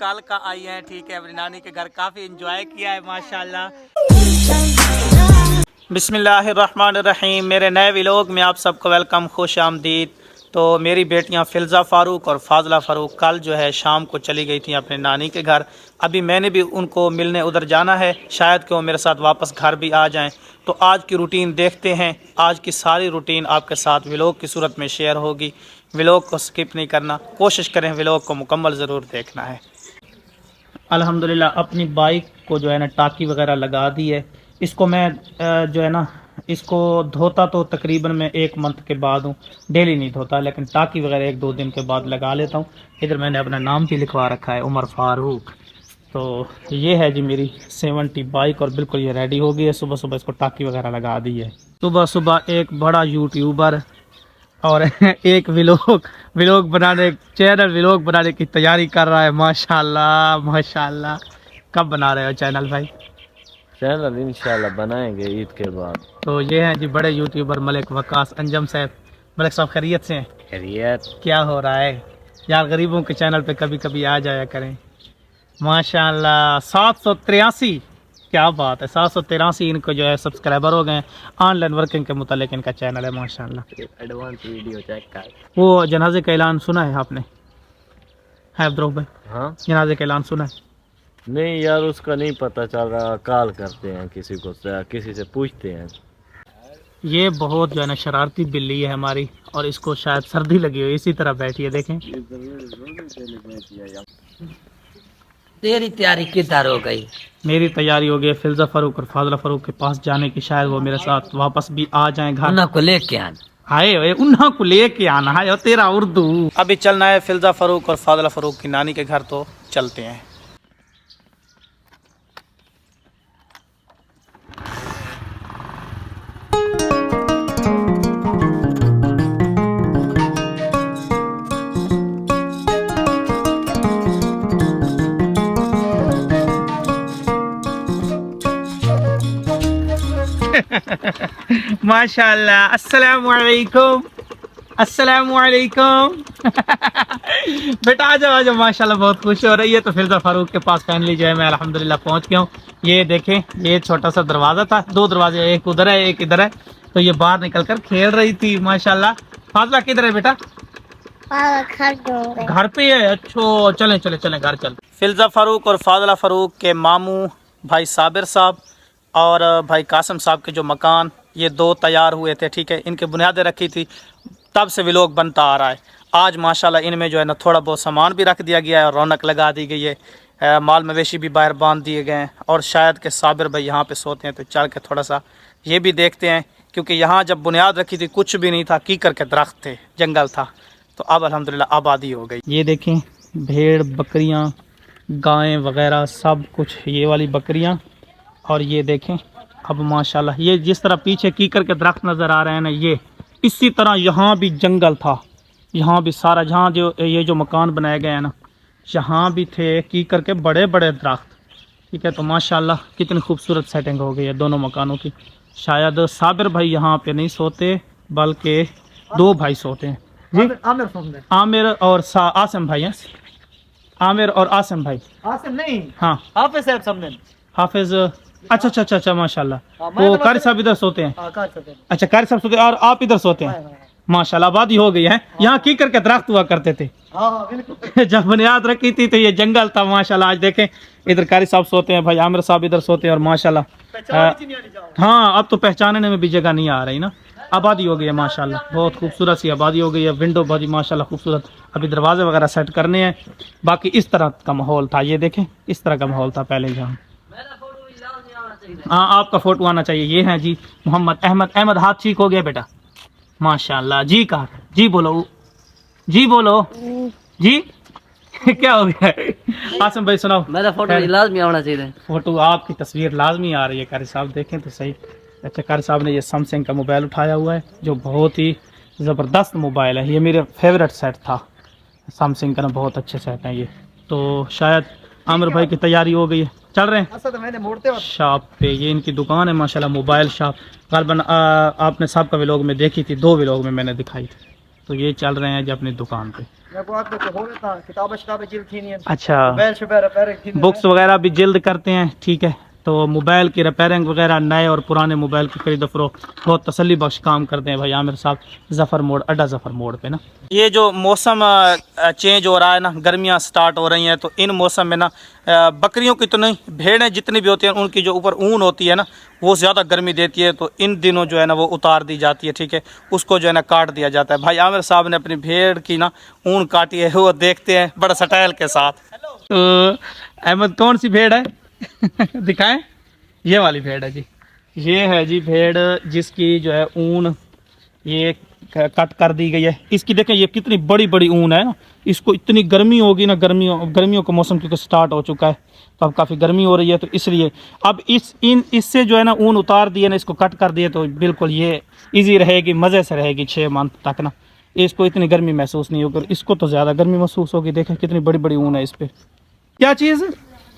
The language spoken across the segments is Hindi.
कल का आई है, ठीक है, अपनी नानी के घर काफ़ी इंजॉय किया है माशाल्लाह। बिस्मिल्लाहिर्रहमानिर्रहीम। मेरे नए व्लॉग में आप सबको वेलकम, खुश आमदीद। तो मेरी बेटियां फ़िल्ज़ा फ़ारूक और फ़ाज़ला फ़ारूक कल जो है शाम को चली गई थी अपने नानी के घर। अभी मैंने भी उनको मिलने उधर जाना है, शायद कि वो मेरे साथ वापस घर भी आ जाएं। तो आज की रूटीन देखते हैं। आज की सारी रूटीन आपके साथ व्लॉग की सूरत में शेयर होगी। व्लॉग को स्किप नहीं करना, कोशिश करें व्लॉग को मुकम्मल ज़रूर देखना है। अल्हम्दुलिल्लाह अपनी बाइक को जो है ना टाकी वगैरह लगा दी है। इसको मैं जो है ना इसको धोता तो तकरीबन मैं 1 मंथ के बाद हूँ, डेली नहीं धोता, लेकिन टाकी वगैरह 1-2 दिन के बाद लगा लेता हूँ। इधर मैंने अपना नाम भी लिखवा रखा है, उमर फ़ारूक। तो ये है जी मेरी 70 बाइक और बिल्कुल ये रेडी हो गई है। सुबह सुबह इसको टाकी वगैरह लगा दी है। सुबह सुबह एक बड़ा यूट्यूबर और एक व्लॉग बनाने, चैनल व्लॉग बनाने की तैयारी कर रहा है। माशाल्लाह माशाल्लाह। कब बना रहे हो चैनल भाई? चैनल इंशाल्लाह बनाएंगे ईद के बाद। तो ये हैं जी बड़े यूट्यूबर मलिक वकास अंजम साहब। मलिक साहब खैरियत से हैं? खैरियत। क्या हो रहा है यार? गरीबों के चैनल पे कभी कभी आ जाया करें। माशाल्लाह 783, क्या बात है, 783 इनको जो है सब्सक्राइबर हो गए। ऑनलाइन वर्किंग के मुतालिक इनका चैनल है माशाल्लाह। एडवांस वीडियो चेक कर। वो जनाजे का ऐलान सुना है आपने? है अब्दुल भाई, हाँ जनाजे का ऐलान सुना है? नहीं यार, उसका नहीं पता चल रहा। कॉल करते हैं किसी को, किसी से पूछते हैं। ये बहुत जो है ना शरारती बिल्ली है हमारी, और इसको शायद सर्दी लगी हुई, इसी तरह बैठी है। देखें तेरी तैयारी किधर हो गई? मेरी तैयारी हो गई फ़िल्ज़ा फ़ारूक और फ़ाज़ला फ़ारूक के पास जाने की। शायद वो मेरे साथ वापस भी आ जाएं घर। उन्हें को लेके आना। हाय ओए, उन्हा को लेके आना है, और तेरा उर्दू। अभी चलना है फ़िल्ज़ा फ़ारूक और फ़ाज़ला फ़ारूक की नानी के घर, तो चलते हैं। माशाल्लाह, अस्सलामु अलैकुम, अस्सलामु अलैकुम। बेटा आ जाओ माशाल्लाह, बहुत खुश हो रही है। तो फ़िल्ज़ा फ़ारूक के पास फाइनली जो है मैं अल्हम्दुलिल्लाह पहुंच गया हूँ। ये देखें, ये छोटा सा दरवाज़ा था, 2 दरवाजे, एक उधर है एक इधर है। तो ये बाहर निकल कर खेल रही थी माशाल्लाह। फाज़ला किधर है बेटा? घर पे है। अच्छा चलें चलें चलें, घर चल। फ़िल्ज़ा फ़ारूक और फ़ाज़ला फ़ारूक के मामू भाई साबिर साहब और भाई कासिम साहब के जो मकान, ये 2 तैयार हुए थे, ठीक है। इनके बुनियादें रखी थी, तब से व्लॉग बनता आ रहा है। आज माशाल्लाह इनमें जो है ना थोड़ा बहुत सामान भी रख दिया गया है और रौनक लगा दी गई है। माल मवेशी भी बाहर बांध दिए गए हैं, और शायद के साबिर भाई यहाँ पे सोते हैं। तो चल के थोड़ा सा ये भी देखते हैं, क्योंकि यहाँ जब बुनियाद रखी थी कुछ भी नहीं था, कीकर के दरख्त थे, जंगल था। तो अब अल्हम्दुलिल्लाह आबादी हो गई। ये देखें, भेड़ बकरियाँ गायें वगैरह सब कुछ, ये वाली बकरियाँ। और ये देखें अब माशाल्लाह, ये जिस तरह पीछे कीकर के दरख्त नज़र आ रहे हैं ना, ये इसी तरह यहाँ भी जंगल था। यहाँ भी सारा, जहाँ जो ये जो मकान बनाए गए हैं ना, यहाँ भी थे कीकर के बड़े बड़े दरख्त, ठीक है। तो माशाल्लाह कितनी खूबसूरत सेटिंग हो गई है दोनों मकानों की। शायद साबिर भाई यहाँ पे नहीं सोते, बल्कि 2 भाई सोते हैं जी। आमिर और आसिम भाई हैं। आमिर और आसिम भाई। आसिम नहीं, हाँ हाफिज साहब समझे। हाफिज, अच्छा अच्छा अच्छा अच्छा माशाल्लाह। वो कारी साहब इधर सोते हैं। अच्छा कारी साहब सोते हैं और आप इधर सोते हैं। माशाल्लाह आबादी हो गई है। यहाँ कीकर के दरख्त हुआ करते थे। जब बुनियाद रखी थी तो ये जंगल था माशाल्लाह। आज देखें इधर कारी साहब सोते हैं, भाई आमिर साहब इधर सोते हैं, और माशाल्लाह हाँ अब तो पहचानने में भी जगह नहीं आ रही ना। आबादी हो गई है माशाल्लाह, बहुत खूबसूरत सी आबादी हो गई है। विंडो भाजी माशाल्लाह खूबसूरत। अभी दरवाजे वगैरह सेट करने हैं। बाकी इस तरह का माहौल था, ये देखें इस तरह का माहौल था पहले यहाँ। हाँ आपका फोटो आना चाहिए। ये है जी मोहम्मद अहमद। अहमद हाथ ठीक हो गया बेटा? माशाल्लाह। जी कहा, जी बोलो, जी बोलो जी। क्या हो गया आसिम भाई? सुनाओ। मेरा फोटो लाजमी आना चाहिए। फोटो आपकी तस्वीर लाजमी आ रही है कारी साहब, देखें तो सही। अच्छा कारी साहब ने ये सैमसंग का मोबाइल उठाया हुआ है, जो बहुत ही ज़बरदस्त मोबाइल है। ये मेरा फेवरेट सेट था सैमसंग का ना, बहुत अच्छे सेट हैं ये। तो शायद आमिर भाई की तैयारी हो गई है, चल रहे हैं तो मैंने शॉप पे। ये इनकी दुकान है माशाल्लाह, मोबाइल शॉप। गालबन आपने साहब का व्लॉग में देखी थी, 2 व्लॉग में मैंने दिखाई थी। तो ये चल रहे हैं जी अपनी दुकान पे। अच्छा, बुक्स वगैरह भी जिल्द करते हैं, ठीक है। तो मोबाइल की रिपेयरिंग वगैरह नए और पुराने मोबाइल की खरीद फरोख्त बहुत तसल्ली बख्श काम करते हैं भाई आमिर साहब, ज़फ़र मोड़, अड्डा ज़फ़र मोड़ पे ना। ये जो मौसम चेंज हो रहा है ना, गर्मियाँ स्टार्ट हो रही हैं, तो इन मौसम में ना बकरियों की तो नहीं, भेड़ें जितनी भी होती हैं उनकी जो ऊपर ऊन होती है ना, वो ज़्यादा गर्मी देती है, तो इन दिनों जो है ना वो उतार दी जाती है, ठीक है। उसको जो है ना काट दिया जाता है। भाई आमिर साहब ने अपनी भेड़ की ना ऊन काटी है, वो देखते हैं बड़ा स्टाइल के साथ। तो अहमद कौन सी भेड़ है? दिखाएं, ये वाली भेड़ है जी, ये है जी भेड़ जिसकी जो है ऊन ये कट कर दी गई है। इसकी देखें ये कितनी बड़ी बड़ी ऊन है ना, इसको इतनी गर्मी होगी ना, गर्मियों का मौसम क्योंकि स्टार्ट हो चुका है, तो अब काफ़ी गर्मी हो रही है, तो इसलिए अब इससे जो है ना ऊन उतार दिए ना, इसको कट कर दिए, तो बिल्कुल ये इजी रहेगी, मज़े से रहेगी 6 मंथ तक ना, इसको इतनी गर्मी महसूस नहीं होगी। इसको तो ज़्यादा गर्मी महसूस होगी, देखें कितनी बड़ी बड़ी ऊन है इस पर। क्या चीज़?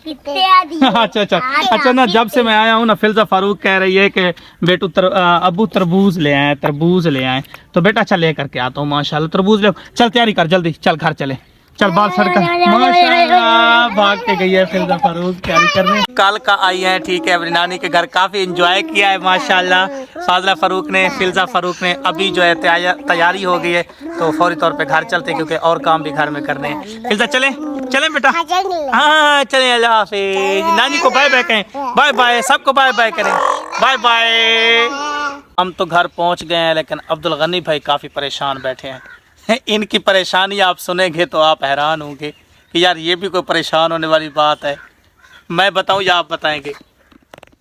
अच्छा ना, जब से मैं आया हूँ ना, फिल्जा फारूक कह रही है कि बेटू अबू तरबूज ले आए, तरबूज ले आए, तो बेटा अच्छा ले करके आता हूँ, माशाल्लाह तरबूज ले। चल तैयारी कर जल्दी, चल घर चले, चल बाल सड़क, माशाल्लाह भाग के गई है फिल्जा फारूक तैयारी करने। कल का आई है, ठीक है, अपनी नानी के घर काफ़ी एंजॉय किया है माशाल्लाह। फाजला फारूक ने, फिल्जा फारूक ने, अभी जो है तैयारी हो गई है, तो फौरी तौर पे घर चलते क्योंकि और काम भी घर में करने हैं। फिल्जा चले चले बेटा, हाँ चले, अल्लाह हाफिज। नानी को बाय बाय कहें, बाय बाय, सबको बाय बाय करें, बाय बाय। हम तो घर पहुंच गए हैं, लेकिन अब्दुल गनी भाई काफ़ी परेशान बैठे हैं। इनकी परेशानी आप सुनेंगे तो आप हैरान होंगे कि यार ये भी कोई परेशान होने वाली बात है। मैं बताऊं या आप बताएंगे?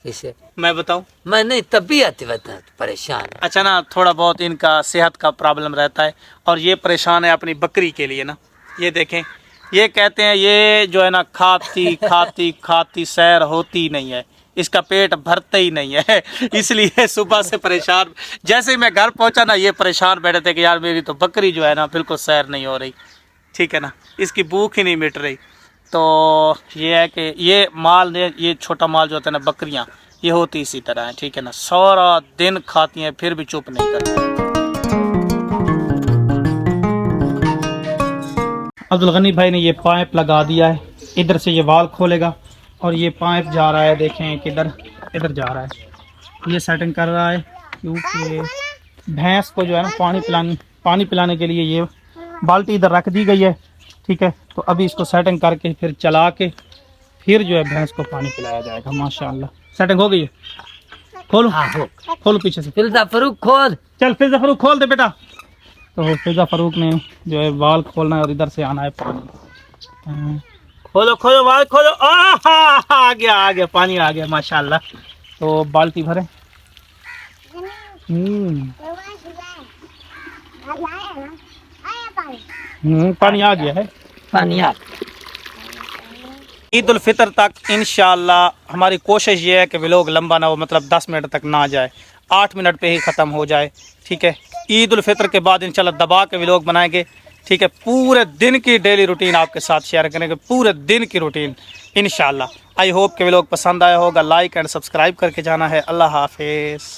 इसे मैं बताऊं? मैं नहीं, तबीयत बता परेशान। अच्छा ना, थोड़ा बहुत इनका सेहत का प्रॉब्लम रहता है, और ये परेशान है अपनी बकरी के लिए ना। ये देखें, ये कहते हैं ये जो है ना खाती खाती खाती सैर होती नहीं है, इसका पेट भरता ही नहीं है, इसलिए सुबह से परेशान। जैसे ही मैं घर पहुंचा ना, ये परेशान बैठे थे कि यार मेरी तो बकरी जो है ना बिल्कुल सैर नहीं हो रही, ठीक है ना, इसकी भूख ही नहीं मिट रही। तो ये है कि ये माल ने, ये छोटा माल जो होता है ना, बकरियां, ये होती इसी तरह है, ठीक है ना, सारा दिन खाती हैं फिर भी चुप नहीं करती। अब्दुल गनी भाई ने ये पाइप लगा दिया है, इधर से ये वाल खोलेगा और ये पाइप जा रहा है, देखें किधर, इधर जा रहा है। ये सेटिंग कर रहा है क्योंकि भैंस को जो है ना पानी पिलाने के लिए ये बाल्टी इधर रख दी गई है, ठीक है। तो अभी इसको सेटिंग करके फिर चला के फिर जो है भैंस को पानी पिलाया जाएगा। माशाल्लाह सेटिंग हो गई है। खोलो, खोलो पीछे से। फिल्जा फारूक खोल, चल फिल्जा फारूक खोल दे बेटा। तो फिल्जा फारूक ने जो है वाल खोलना है और इधर से आना है पानी। खोलो खोलो वाल खोलो, आ गया पानी आ गया माशाल्लाह। तो बाल्टी भरे, पानी आ गया है, पानी आ। ईद उल फितर तक इंशाल्लाह हमारी कोशिश ये है कि व्लॉग लंबा ना हो, मतलब 10 मिनट तक ना जाए, 8 मिनट पे ही ख़त्म हो जाए, ठीक है। ईद उल फितर के बाद इंशाल्लाह दबा के व्लॉग बनाएंगे, ठीक है। पूरे दिन की डेली रूटीन आपके साथ शेयर करेंगे, पूरे दिन की रूटीन इंशाल्लाह। आई होप कि व्लॉग पसंद आया होगा। लाइक एंड सब्सक्राइब करके जाना है। अल्लाह हाफिज़।